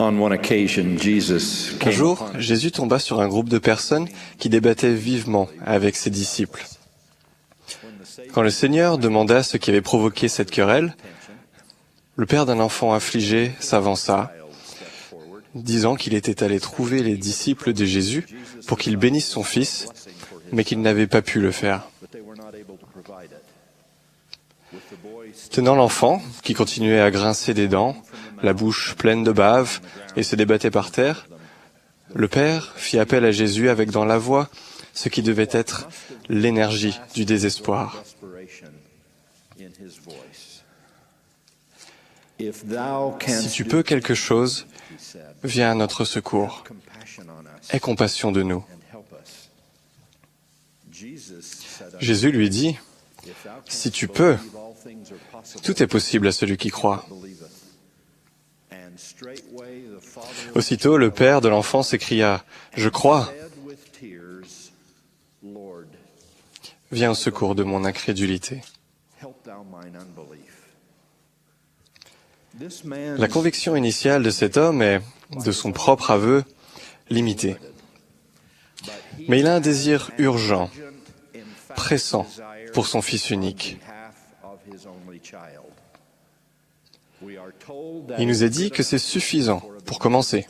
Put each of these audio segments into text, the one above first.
Un jour, Jésus tomba sur un groupe de personnes qui débattaient vivement avec ses disciples. Quand le Seigneur demanda ce qui avait provoqué cette querelle, le père d'un enfant affligé s'avança, disant qu'il était allé trouver les disciples de Jésus pour qu'ils bénissent son fils, mais qu'ils n'avaient pas pu le faire. Tenant l'enfant, qui continuait à grincer des dents, la bouche pleine de bave, et se débattait par terre, le père fit appel à Jésus avec dans la voix ce qui devait être l'énergie du désespoir. Si tu peux quelque chose, viens à notre secours. Aie compassion de nous. Jésus lui dit, « Si tu peux, tout est possible à celui qui croit. » Aussitôt, le père de l'enfant s'écria, « Je crois. Viens au secours de mon incrédulité. » La conviction initiale de cet homme est, de son propre aveu, limitée. Mais il a un désir urgent, pressant pour son fils unique. Il nous est dit que c'est suffisant pour commencer.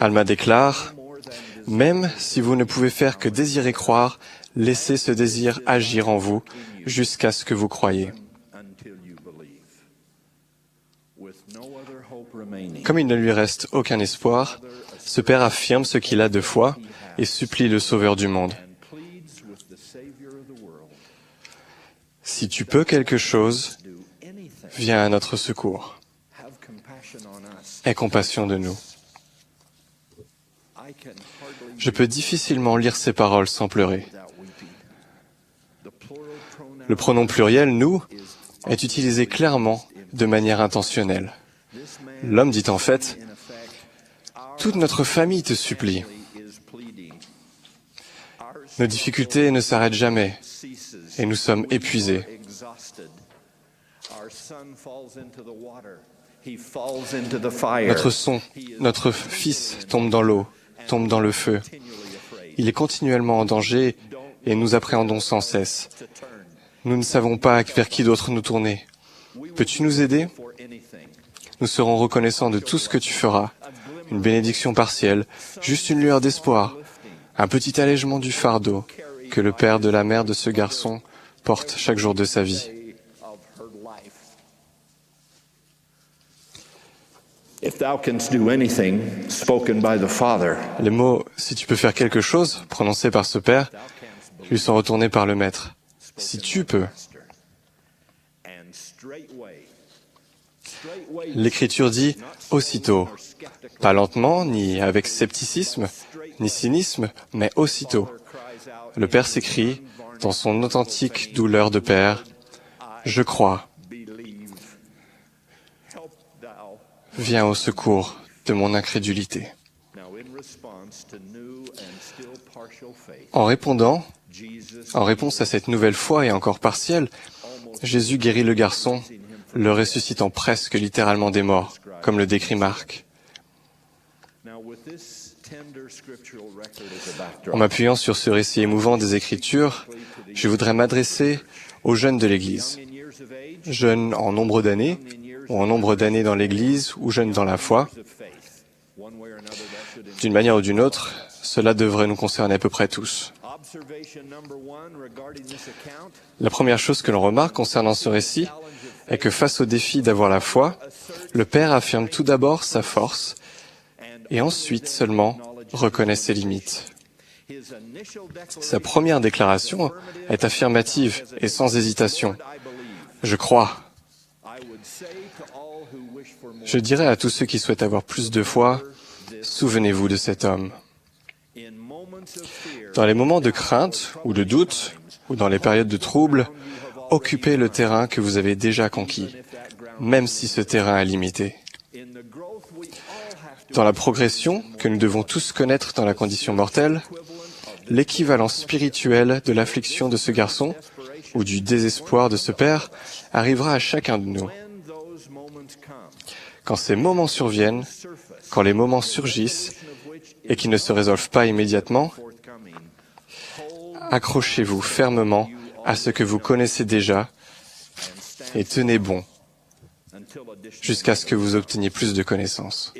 Alma déclare, « Même si vous ne pouvez faire que désirer croire, laissez ce désir agir en vous jusqu'à ce que vous croyiez. » Comme il ne lui reste aucun espoir, ce père affirme ce qu'il a de foi et supplie le Sauveur du monde. Si tu peux quelque chose, viens à notre secours. Aie compassion de nous. Je peux difficilement lire ces paroles sans pleurer. Le pronom pluriel « nous » est utilisé clairement de manière intentionnelle. L'homme dit en fait « Toute notre famille te supplie. Nos difficultés ne s'arrêtent jamais et nous sommes épuisés. Notre fils tombe dans l'eau, tombe dans le feu. Il est continuellement en danger et nous appréhendons sans cesse. Nous ne savons pas vers qui d'autre nous tourner. Peux-tu nous aider ? Nous serons reconnaissants de tout ce que tu feras. Une bénédiction partielle, juste une lueur d'espoir, un petit allègement du fardeau que le père de la mère de ce garçon porte chaque jour de sa vie. Les mots « si tu peux faire quelque chose » prononcés par ce père lui sont retournés par le maître. « Si tu peux ». L'Écriture dit « aussitôt », pas lentement, ni avec scepticisme, ni cynisme, mais aussitôt. Le père s'écrie, dans son authentique douleur de père, « Je crois. Viens au secours de mon incrédulité. » En réponse à cette nouvelle foi et encore partielle, Jésus guérit le garçon, le ressuscitant presque littéralement des morts, comme le décrit Marc. En m'appuyant sur ce récit émouvant des Écritures, je voudrais m'adresser aux jeunes de l'Église. Jeunes en nombre d'années, ou en nombre d'années dans l'Église, ou jeunes dans la foi. D'une manière ou d'une autre, cela devrait nous concerner à peu près tous. La première chose que l'on remarque concernant ce récit est que face au défi d'avoir la foi, le Père affirme tout d'abord sa force et ensuite seulement reconnaît ses limites. Sa première déclaration est affirmative et sans hésitation. « Je crois ». Je dirais à tous ceux qui souhaitent avoir plus de foi, souvenez-vous de cet homme. Dans les moments de crainte ou de doute, ou dans les périodes de trouble, occupez le terrain que vous avez déjà conquis, même si ce terrain est limité. Dans la progression que nous devons tous connaître dans la condition mortelle, l'équivalent spirituel de l'affliction de ce garçon, ou du désespoir de ce père, arrivera à chacun de nous. Quand ces moments surviennent, quand les moments surgissent et qui ne se résolvent pas immédiatement, accrochez-vous fermement à ce que vous connaissez déjà et tenez bon jusqu'à ce que vous obteniez plus de connaissances.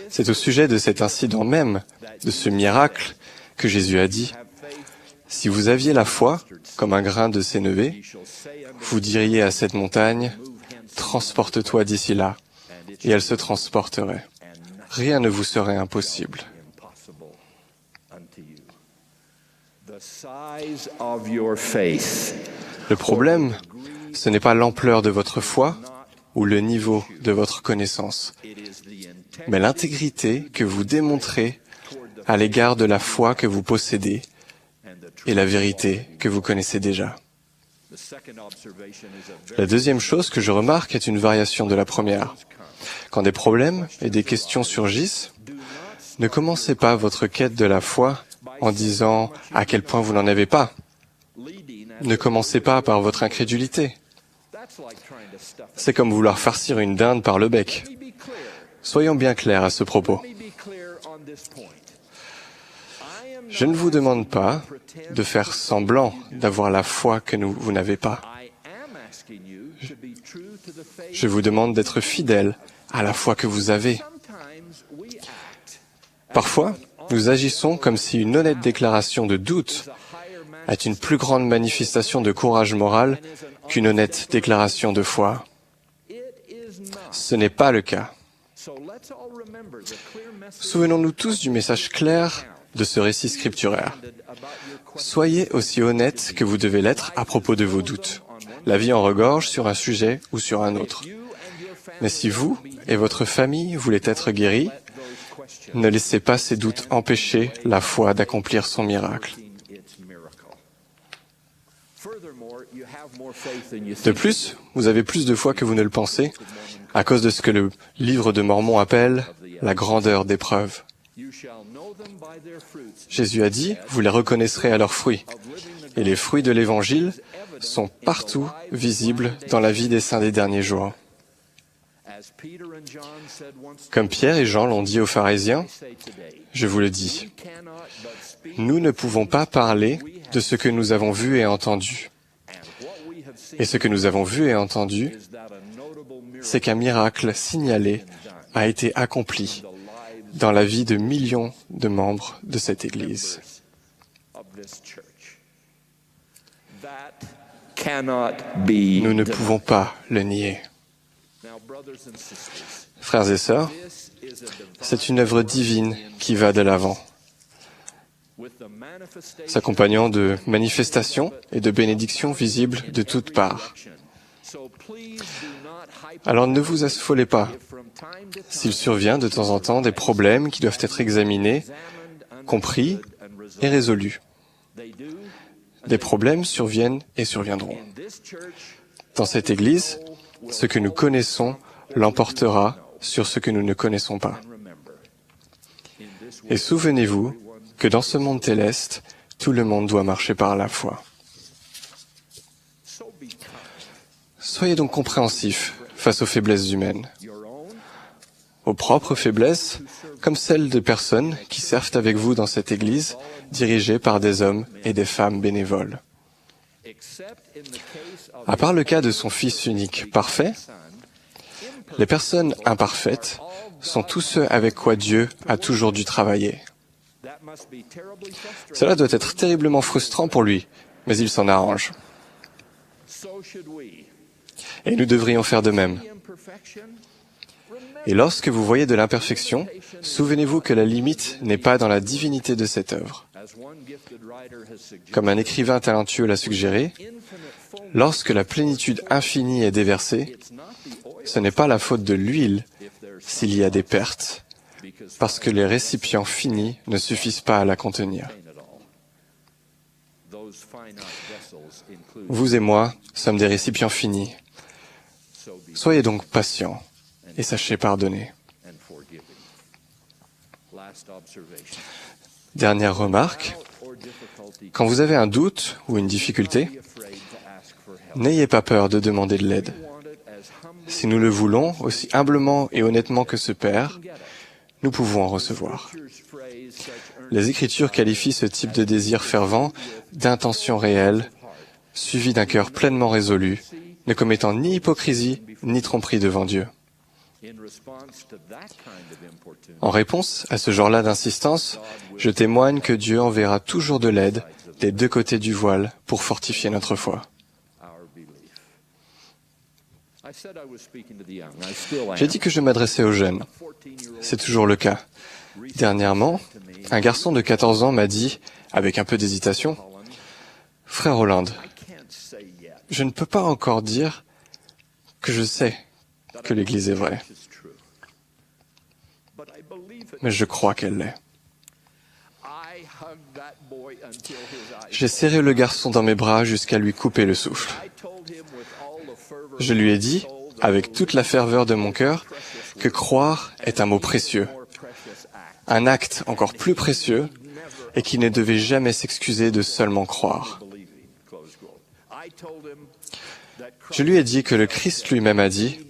C'est au sujet de cet incident même, de ce miracle, que Jésus a dit, « Si vous aviez la foi, comme un grain de sénévé, vous diriez à cette montagne, « Transporte-toi d'ici là », et elle se transporterait. Rien ne vous serait impossible. » Le problème, ce n'est pas l'ampleur de votre foi ou le niveau de votre connaissance, mais l'intégrité que vous démontrez à l'égard de la foi que vous possédez et la vérité que vous connaissez déjà. La deuxième chose que je remarque est une variation de la première. Quand des problèmes et des questions surgissent, ne commencez pas votre quête de la foi en disant à quel point vous n'en avez pas. Ne commencez pas par votre incrédulité. C'est comme vouloir farcir une dinde par le bec. Soyons bien clairs à ce propos. Je ne vous demande pas de faire semblant d'avoir la foi que vous n'avez pas. Je vous demande d'être fidèle à la foi que vous avez. Parfois, nous agissons comme si une honnête déclaration de doute est une plus grande manifestation de courage moral qu'une honnête déclaration de foi. Ce n'est pas le cas. Souvenons-nous tous du message clair de ce récit scripturaire. Soyez aussi honnêtes que vous devez l'être à propos de vos doutes. La vie en regorge sur un sujet ou sur un autre. Mais si vous et votre famille voulez être guéris, ne laissez pas ces doutes empêcher la foi d'accomplir son miracle. De plus, vous avez plus de foi que vous ne le pensez, à cause de ce que le livre de Mormon appelle la grandeur des preuves. Jésus a dit, vous les reconnaîtrez à leurs fruits. Et les fruits de l'Évangile sont partout visibles dans la vie des saints des derniers jours. Comme Pierre et Jean l'ont dit aux pharisiens, je vous le dis, nous ne pouvons pas parler de ce que nous avons vu et entendu. Et ce que nous avons vu et entendu, c'est qu'un miracle signalé a été accompli dans la vie de millions de membres de cette Église. Nous ne pouvons pas le nier. Frères et sœurs, c'est une œuvre divine qui va de l'avant, s'accompagnant de manifestations et de bénédictions visibles de toutes parts. Alors ne vous affolez pas s'il survient de temps en temps des problèmes qui doivent être examinés, compris et résolus. Des problèmes surviennent et surviendront. Dans cette Église, ce que nous connaissons l'emportera sur ce que nous ne connaissons pas. Et souvenez-vous que dans ce monde céleste, tout le monde doit marcher par la foi. Soyez donc compréhensifs face aux faiblesses humaines, aux propres faiblesses, comme celles de personnes qui servent avec vous dans cette Église, dirigée par des hommes et des femmes bénévoles. À part le cas de son Fils unique parfait, les personnes imparfaites sont tous ceux avec quoi Dieu a toujours dû travailler. Cela doit être terriblement frustrant pour lui, mais il s'en arrange. Et nous devrions faire de même. Et lorsque vous voyez de l'imperfection, souvenez-vous que la limite n'est pas dans la divinité de cette œuvre. Comme un écrivain talentueux l'a suggéré, lorsque la plénitude infinie est déversée, ce n'est pas la faute de l'huile s'il y a des pertes, parce que les récipients finis ne suffisent pas à la contenir. Vous et moi sommes des récipients finis. Soyez donc patients et sachez pardonner. Dernière remarque, quand vous avez un doute ou une difficulté, n'ayez pas peur de demander de l'aide. Si nous le voulons, aussi humblement et honnêtement que ce Père, nous pouvons en recevoir. Les Écritures qualifient ce type de désir fervent d'intention réelle, suivi d'un cœur pleinement résolu, ne commettant ni hypocrisie ni tromperie devant Dieu. En réponse à ce genre-là d'insistance, je témoigne que Dieu enverra toujours de l'aide des deux côtés du voile pour fortifier notre foi. J'ai dit que je m'adressais aux jeunes. C'est toujours le cas. Dernièrement, un garçon de 14 ans m'a dit, avec un peu d'hésitation, « Frère Holland, je ne peux pas encore dire que je sais que l'Église est vraie, mais je crois qu'elle l'est. » J'ai serré le garçon dans mes bras jusqu'à lui couper le souffle. Je lui ai dit, avec toute la ferveur de mon cœur, que croire est un mot précieux, un acte encore plus précieux, et qu'il ne devait jamais s'excuser de seulement croire. Je lui ai dit que le Christ lui-même a dit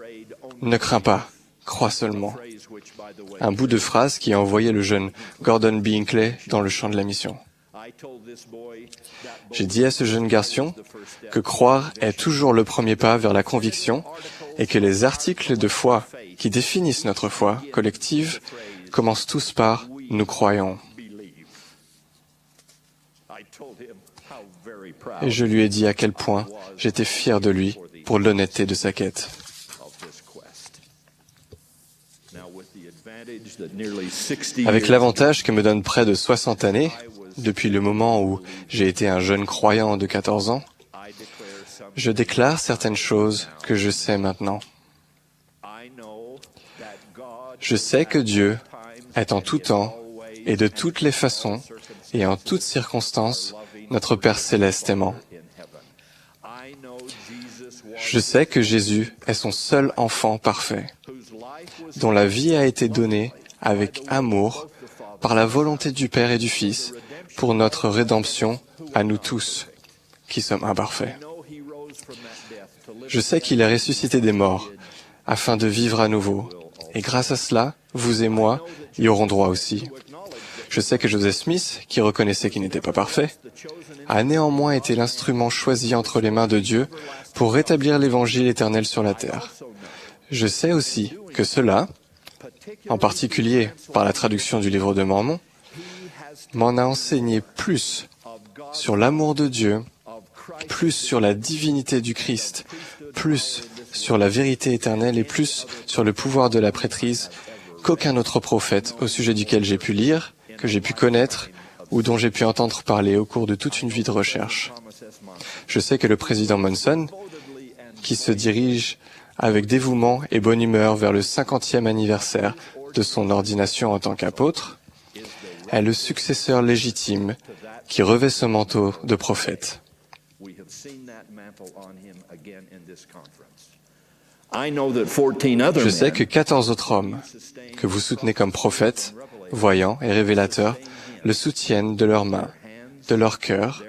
« Ne crains pas, crois seulement ». Un bout de phrase qui a envoyé le jeune Gordon B. Hinckley dans le champ de la mission. J'ai dit à ce jeune garçon que croire est toujours le premier pas vers la conviction et que les articles de foi qui définissent notre foi collective commencent tous par « nous croyons ». Et je lui ai dit à quel point j'étais fier de lui pour l'honnêteté de sa quête. Avec l'avantage que me donne près de 60 années, depuis le moment où j'ai été un jeune croyant de 14 ans, je déclare certaines choses que je sais maintenant. Je sais que Dieu est en tout temps et de toutes les façons et en toutes circonstances notre Père céleste aimant. Je sais que Jésus est son seul enfant parfait, dont la vie a été donnée avec amour par la volonté du Père et du Fils pour notre rédemption à nous tous, qui sommes imparfaits. Je sais qu'il est ressuscité des morts, afin de vivre à nouveau, et grâce à cela, vous et moi y aurons droit aussi. Je sais que Joseph Smith, qui reconnaissait qu'il n'était pas parfait, a néanmoins été l'instrument choisi entre les mains de Dieu pour rétablir l'évangile éternel sur la terre. Je sais aussi que cela, en particulier par la traduction du livre de Mormon, m'en a enseigné plus sur l'amour de Dieu, plus sur la divinité du Christ, plus sur la vérité éternelle et plus sur le pouvoir de la prêtrise qu'aucun autre prophète au sujet duquel j'ai pu lire, que j'ai pu connaître ou dont j'ai pu entendre parler au cours de toute une vie de recherche. Je sais que le président Monson, qui se dirige avec dévouement et bonne humeur vers le 50e anniversaire de son ordination en tant qu'apôtre, est le successeur légitime qui revêt ce manteau de prophète. Je sais que 14 autres hommes que vous soutenez comme prophètes, voyants et révélateurs le soutiennent de leurs mains, de leur cœur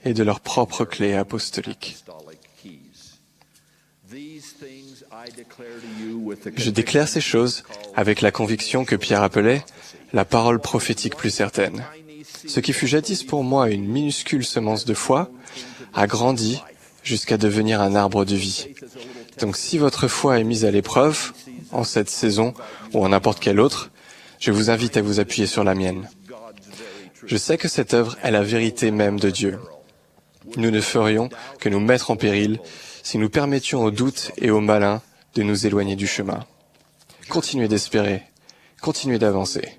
et de leurs propres clés apostoliques. Je déclare ces choses avec la conviction que Pierre appelait la parole prophétique plus certaine. Ce qui fut jadis pour moi une minuscule semence de foi a grandi jusqu'à devenir un arbre de vie. Donc si votre foi est mise à l'épreuve, en cette saison ou en n'importe quelle autre, je vous invite à vous appuyer sur la mienne. Je sais que cette œuvre est la vérité même de Dieu. Nous ne ferions que nous mettre en péril si nous permettions aux doutes et aux malins de nous éloigner du chemin. Continuez d'espérer, continuez d'avancer.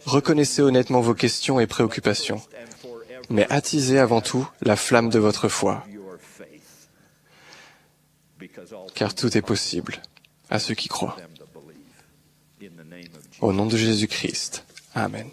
Reconnaissez honnêtement vos questions et préoccupations, mais attisez avant tout la flamme de votre foi, car tout est possible à ceux qui croient. Au nom de Jésus-Christ. Amen.